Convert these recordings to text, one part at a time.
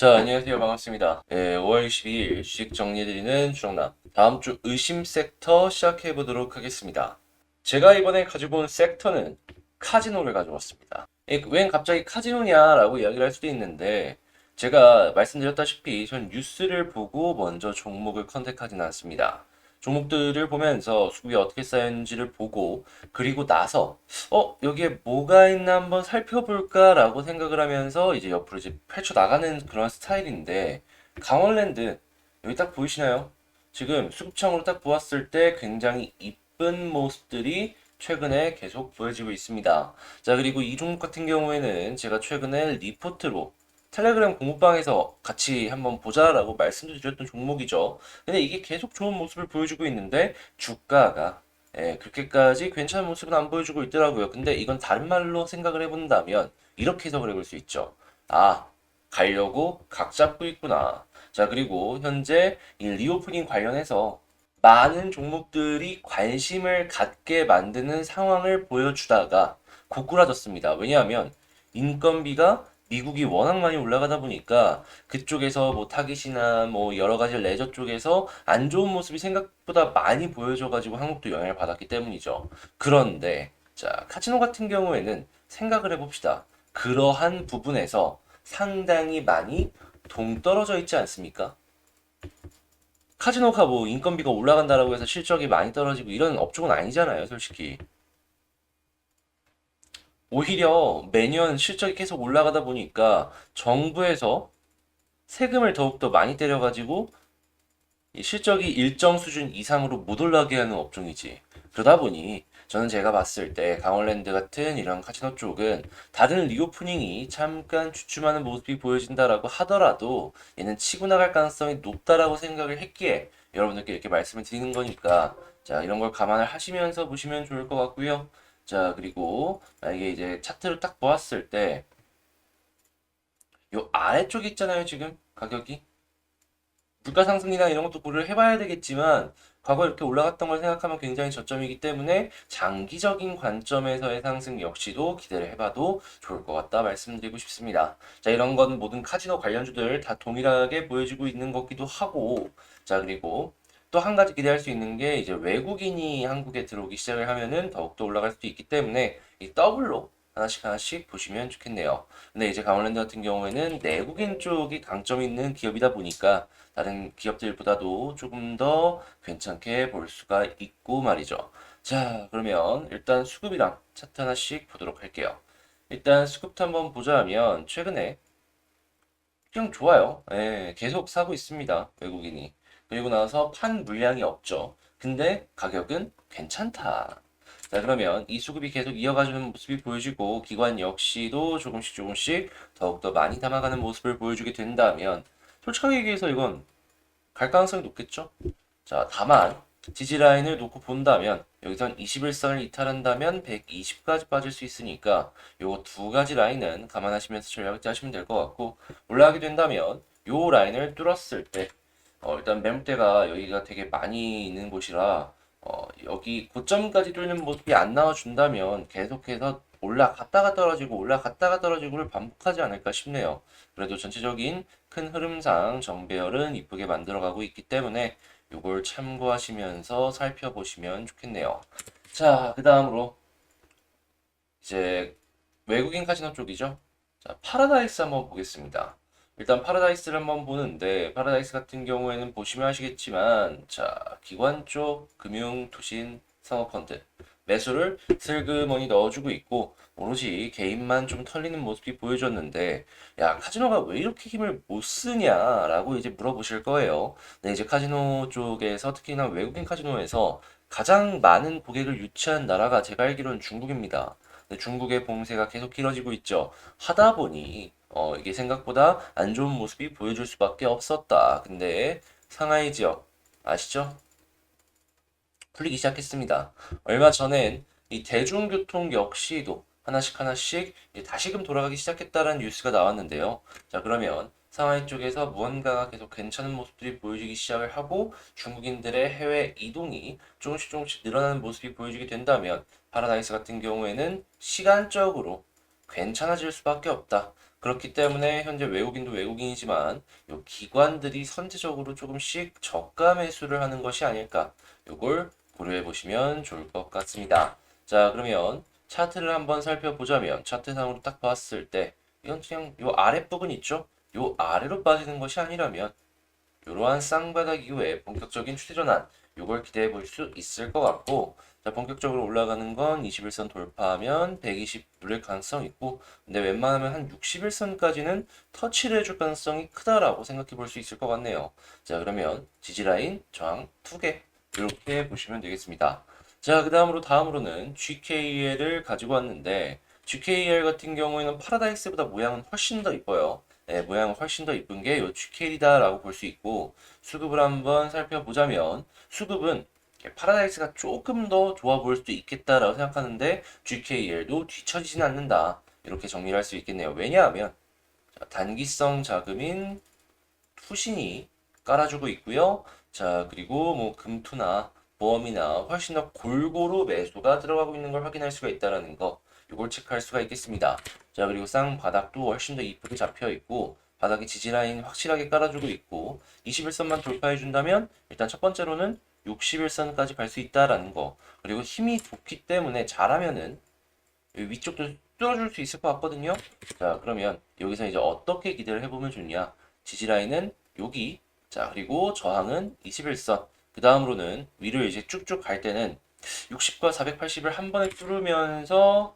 자, 안녕하세요. 반갑습니다. 5월 22일 주식 정리해드리는 주정남. 다음 주 의심 섹터 시작해보도록 하겠습니다. 제가 이번에 가지고 온 섹터는 카지노를 가져왔습니다. 웬 갑자기 카지노냐라고 이야기를 할 수도 있는데, 제가 말씀드렸다시피 전 뉴스를 보고 먼저 종목을 컨택하지는 않습니다. 종목들을 보면서 수급이 어떻게 쌓였는지를 보고, 그리고 나서 여기에 뭐가 있나 한번 살펴볼까라고 생각을 하면서 이제 옆으로 이제 펼쳐 나가는 그런 스타일인데, 강원랜드 여기 딱 보이시나요? 지금 수급창으로 딱 보았을 때 굉장히 이쁜 모습들이 최근에 계속 보여지고 있습니다. 자, 그리고 이 종목 같은 경우에는 제가 최근에 리포트로 텔레그램 공부방에서 같이 한번 보자라고 말씀도 드렸던 종목이죠. 근데 이게 계속 좋은 모습을 보여주고 있는데 주가가 그렇게까지 괜찮은 모습은 안 보여주고 있더라고요. 근데 이건 다른 말로 생각을 해본다면 이렇게 해석을 해볼 수 있죠. 아, 가려고 각 잡고 있구나. 자, 그리고 현재 이 리오프닝 관련해서 많은 종목들이 관심을 갖게 만드는 상황을 보여주다가 고꾸라졌습니다. 왜냐하면 인건비가 미국이 워낙 많이 올라가다 보니까 그쪽에서 뭐 타깃이나 뭐 여러 가지 레저 쪽에서 안 좋은 모습이 생각보다 많이 보여져가지고 한국도 영향을 받았기 때문이죠. 그런데 자, 카지노 같은 경우에는 생각을 해봅시다. 그러한 부분에서 상당히 많이 동떨어져 있지 않습니까? 카지노가 뭐 인건비가 올라간다라고 해서 실적이 많이 떨어지고 이런 업종은 아니잖아요, 솔직히. 오히려 매년 실적이 계속 올라가다 보니까 정부에서 세금을 더욱더 많이 때려가지고 이 실적이 일정 수준 이상으로 못 올라가게 하는 업종이지. 그러다 보니 저는 제가 봤을 때 강원랜드 같은 이런 카지노 쪽은 다른 리오프닝이 잠깐 주춤하는 모습이 보여진다라고 하더라도 얘는 치고 나갈 가능성이 높다라고 생각을 했기에 여러분들께 이렇게 말씀을 드리는 거니까 자, 이런 걸 감안을 하시면서 보시면 좋을 것 같고요. 자, 그리고 이게 이제 차트를 딱 보았을 때 요 아래쪽에 있잖아요, 지금 가격이. 물가 상승이나 이런 것도 고려를 해봐야 되겠지만 과거에 이렇게 올라갔던 걸 생각하면 굉장히 저점이기 때문에 장기적인 관점에서의 상승 역시도 기대를 해봐도 좋을 것 같다 말씀드리고 싶습니다. 자, 이런 건 모든 카지노 관련주들 다 동일하게 보여지고 있는 것기도 하고, 자, 그리고 또 한 가지 기대할 수 있는 게 이제 외국인이 한국에 들어오기 시작을 하면은 더욱더 올라갈 수도 있기 때문에 이 더블로 하나씩 하나씩 보시면 좋겠네요. 근데 이제 강원랜드 같은 경우에는 내국인 쪽이 강점 있는 기업이다 보니까 다른 기업들보다도 조금 더 괜찮게 볼 수가 있고 말이죠. 자, 그러면 일단 수급이랑 차트 하나씩 보도록 할게요. 일단 수급부터 한번 보자 하면 최근에 그냥 좋아요. 예, 계속 사고 있습니다. 외국인이. 그리고 나서 판 물량이 없죠. 근데 가격은 괜찮다. 자, 그러면 이 수급이 계속 이어가주는 모습이 보여지고 기관 역시도 조금씩 조금씩 더욱더 많이 담아가는 모습을 보여주게 된다면 솔직하게 얘기해서 이건 갈 가능성이 높겠죠? 자, 다만 지지라인을 놓고 본다면 여기선 21선을 이탈한다면 120까지 빠질 수 있으니까 요거 두 가지 라인은 감안하시면서 전략을 짜시면 될 것 같고 올라가게 된다면 요 라인을 뚫었을 때 일단 매물대가 여기가 되게 많이 있는 곳이라 여기 고점까지 뚫는 모습이 안 나와준다면 계속해서 올라갔다가 떨어지고 올라갔다가 떨어지고를 반복하지 않을까 싶네요. 그래도 전체적인 큰 흐름상 정배열은 이쁘게 만들어가고 있기 때문에 이걸 참고하시면서 살펴보시면 좋겠네요. 자, 그 다음으로 이제 외국인 카지노 쪽이죠. 자, 파라다이스 한번 보겠습니다. 일단 파라다이스를 한번 보는데 파라다이스 같은 경우에는 보시면 아시겠지만 자, 기관 쪽 금융, 투신, 상업펀드 매수를 슬그머니 넣어주고 있고 오로지 개인만 좀 털리는 모습이 보여줬는데 야, 카지노가 왜 이렇게 힘을 못 쓰냐라고 이제 물어보실 거예요. 네, 이제 카지노 쪽에서 특히나 외국인 카지노에서 가장 많은 고객을 유치한 나라가 제가 알기로는 중국입니다. 근데 중국의 봉쇄가 계속 길어지고 있죠. 하다 보니 이게 생각보다 안 좋은 모습이 보여줄 수밖에 없었다. 근데 상하이 지역 아시죠? 풀리기 시작했습니다. 얼마 전엔 이 대중교통 역시도 하나씩 하나씩 이제 다시금 돌아가기 시작했다는 뉴스가 나왔는데요. 자, 그러면 상하이 쪽에서 무언가가 계속 괜찮은 모습들이 보여지기 시작을 하고 중국인들의 해외 이동이 조금씩 조금씩 늘어나는 모습이 보여지게 된다면 파라다이스 같은 경우에는 시간적으로 괜찮아질 수밖에 없다. 그렇기 때문에 현재 외국인도 외국인이지만 요 기관들이 선제적으로 조금씩 저가 매수를 하는 것이 아닐까. 요걸 고려해 보시면 좋을 것 같습니다. 자, 그러면 차트를 한번 살펴보자면 차트상으로 딱 봤을 때 이건 그냥 요 아랫부분 있죠? 요 아래로 빠지는 것이 아니라면 이러한 쌍바닥 이후에 본격적인 추세 전환 요걸 기대해 볼 수 있을 것 같고 자 본격적으로 올라가는 건 21선 돌파하면 120 누릴 가능성 있고 근데 웬만하면 한 61선까지는 터치를 해줄 가능성이 크다라고 생각해 볼 수 있을 것 같네요. 자 그러면 지지라인 저항 2개 이렇게 보시면 되겠습니다. 자 다음으로는 GKL을 가지고 왔는데 GKL 같은 경우에는 파라다이스보다 모양은 훨씬 더 이뻐요. 네, 모양은 훨씬 더 이쁜 게 요 GKL이다라고 볼 수 있고 수급을 한번 살펴보자면 수급은 파라다이스가 조금 더 좋아 보일 수도 있겠다라고 생각하는데 GKL도 뒤처지진 않는다 이렇게 정리를 할 수 있겠네요. 왜냐하면 단기성 자금인 투신이 깔아주고 있고요. 자 그리고 뭐 금투나 보험이나 훨씬 더 골고루 매수가 들어가고 있는 걸 확인할 수가 있다는 거 이걸 체크할 수가 있겠습니다. 자 그리고 쌍바닥도 훨씬 더 이쁘게 잡혀 있고 바닥에 지지라인 확실하게 깔아주고 있고 21선만 돌파해 준다면 일단 첫 번째로는 61선까지 갈 수 있다라는 거 그리고 힘이 좋기 때문에 잘하면은 위쪽도 뚫어줄 수 있을 것 같거든요. 자 그러면 여기서 이제 어떻게 기대를 해보면 좋냐 지지라인은 여기 자 그리고 저항은 21선 그 다음으로는 위를 이제 쭉쭉 갈 때는 60과 480을 한 번에 뚫으면서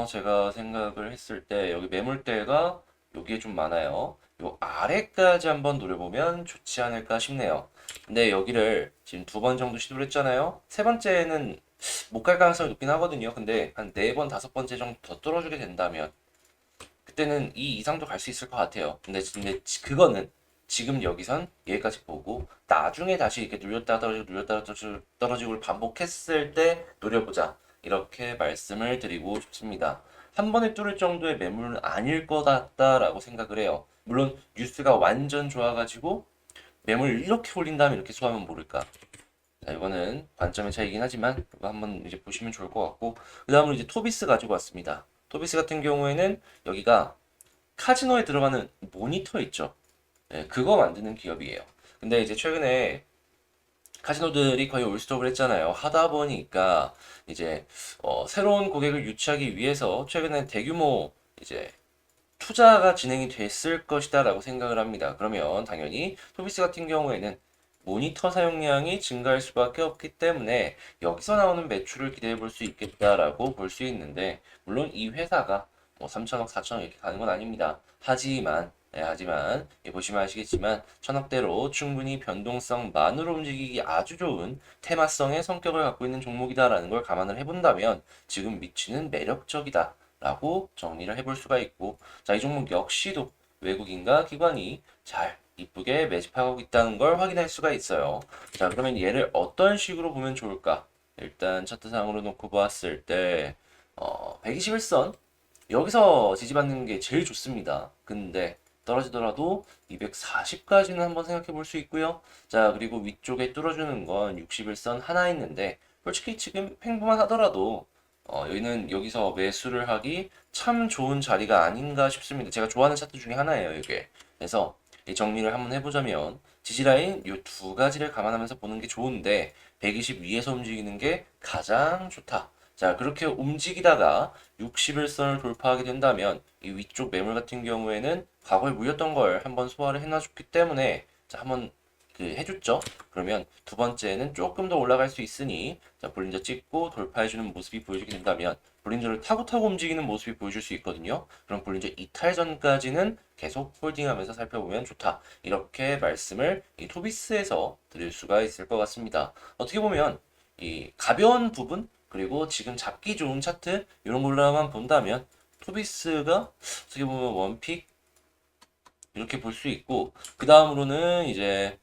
제가 생각을 했을 때 여기 매물대가 여기에 좀 많아요. 요 아래까지 한번 노려보면 좋지 않을까 싶네요. 근데 여기를 지금 2번 정도 시도를 했잖아요. 세 번째는 못 갈 가능성이 높긴 하거든요. 근데 한 4번, 5번째 정도 더 뚫어주게 된다면 그때는 이 이상도 갈 수 있을 것 같아요. 근데 그거는 지금 여기선 여기까지 보고 나중에 다시 이렇게 눌렸다 떨어지고 눌렸다 떨어지고를 반복했을 때 노려보자. 이렇게 말씀을 드리고 싶습니다. 한 번에 뚫을 정도의 매물은 아닐 것 같다라고 생각을 해요. 물론 뉴스가 완전 좋아가지고 매물 이렇게 올린다면 이렇게 소화하면 모를까. 자, 이거는 관점의 차이긴 하지만 이거 한번 이제 보시면 좋을 것 같고 그 다음으로 이제 토비스 가지고 왔습니다. 토비스 같은 경우에는 여기가 카지노에 들어가는 모니터 있죠. 네, 그거 만드는 기업이에요. 근데 이제 최근에 카지노들이 거의 올스톱을 했잖아요. 하다 보니까 이제 새로운 고객을 유치하기 위해서 최근에 대규모 이제 투자가 진행이 됐을 것이다라고 생각을 합니다. 그러면 당연히 토비스 같은 경우에는 모니터 사용량이 증가할 수밖에 없기 때문에 여기서 나오는 매출을 기대해 볼 수 있겠다라고 볼 수 있는데 물론 이 회사가 뭐 3천억, 4천억 이렇게 가는 건 아닙니다. 하지만 보시면 아시겠지만 천억대로 충분히 변동성만으로 움직이기 아주 좋은 테마성의 성격을 갖고 있는 종목이다라는 걸 감안을 해본다면 지금 위치는 매력적이다. 라고 정리를 해볼 수가 있고 자, 이 종목 역시도 외국인과 기관이 잘 이쁘게 매집하고 있다는 걸 확인할 수가 있어요. 자, 그러면 얘를 어떤 식으로 보면 좋을까? 일단 차트상으로 놓고 보았을 때 121선 여기서 지지받는 게 제일 좋습니다. 근데 떨어지더라도 240까지는 한번 생각해 볼 수 있고요. 자, 그리고 위쪽에 뚫어주는 건 61선 하나 있는데 솔직히 지금 횡보만 하더라도 여기는 여기서 매수를 하기 참 좋은 자리가 아닌가 싶습니다. 제가 좋아하는 차트 중에 하나예요, 이게. 그래서 이 정리를 한번 해보자면 지지라인 이 두 가지를 감안하면서 보는 게 좋은데 120 위에서 움직이는 게 가장 좋다. 자, 그렇게 움직이다가 61선을 돌파하게 된다면 이 위쪽 매물 같은 경우에는 과거에 물렸던 걸 한번 소화를 해놔줬기 때문에 자, 한번 해줬죠. 그러면 두 번째는 조금 더 올라갈 수 있으니 자, 볼린저 찍고 돌파해주는 모습이 보여지게 된다면 볼린저를 타고 움직이는 모습이 보여줄 수 있거든요. 그럼 볼린저 이탈 전까지는 계속 홀딩하면서 살펴보면 좋다. 이렇게 말씀을 이 토비스에서 드릴 수가 있을 것 같습니다. 어떻게 보면 이 가벼운 부분 그리고 지금 잡기 좋은 차트 이런 걸로만 본다면 토비스가 어떻게 보면 원픽 이렇게 볼 수 있고 그 다음으로는 이제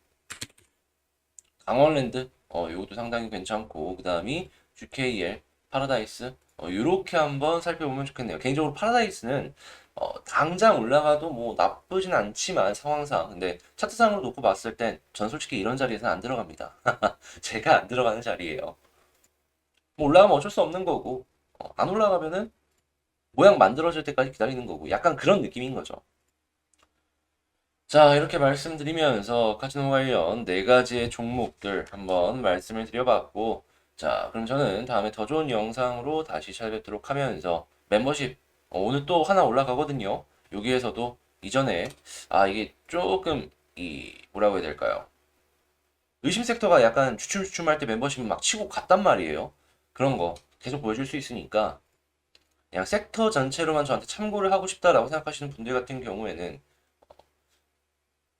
강원랜드 요것도 상당히 괜찮고 그 다음이 GKL 파라다이스 요렇게 한번 살펴보면 좋겠네요. 개인적으로 파라다이스는 당장 올라가도 뭐 나쁘진 않지만 상황상 근데 차트상으로 놓고 봤을 땐 전 솔직히 이런 자리에서는 안 들어갑니다. 제가 안 들어가는 자리예요. 뭐 올라가면 어쩔 수 없는 거고 안 올라가면은 모양 만들어질 때까지 기다리는 거고 약간 그런 느낌인 거죠. 자, 이렇게 말씀드리면서 카지노 관련 네 가지의 종목들 한번 말씀을 드려봤고, 자, 그럼 저는 다음에 더 좋은 영상으로 다시 찾아뵙도록 하면서 멤버십 오늘 또 하나 올라가거든요. 여기에서도 이전에 이게 조금 뭐라고 해야 될까요? 의심 섹터가 약간 주춤주춤할 때 멤버십 막 치고 갔단 말이에요. 그런 거 계속 보여줄 수 있으니까 그냥 섹터 전체로만 저한테 참고를 하고 싶다라고 생각하시는 분들 같은 경우에는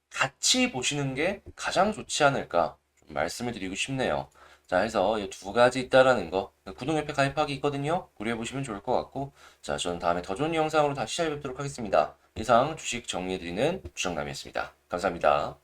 같이 보시는 게 가장 좋지 않을까 좀 말씀을 드리고 싶네요. 자, 해서 이 두 가지 있다라는 거 구독 옆에 가입하기 있거든요. 고려해 보시면 좋을 것 같고, 자, 저는 다음에 더 좋은 영상으로 다시 찾아뵙도록 하겠습니다. 이상 주식 정리해드리는 주정남이었습니다. 감사합니다.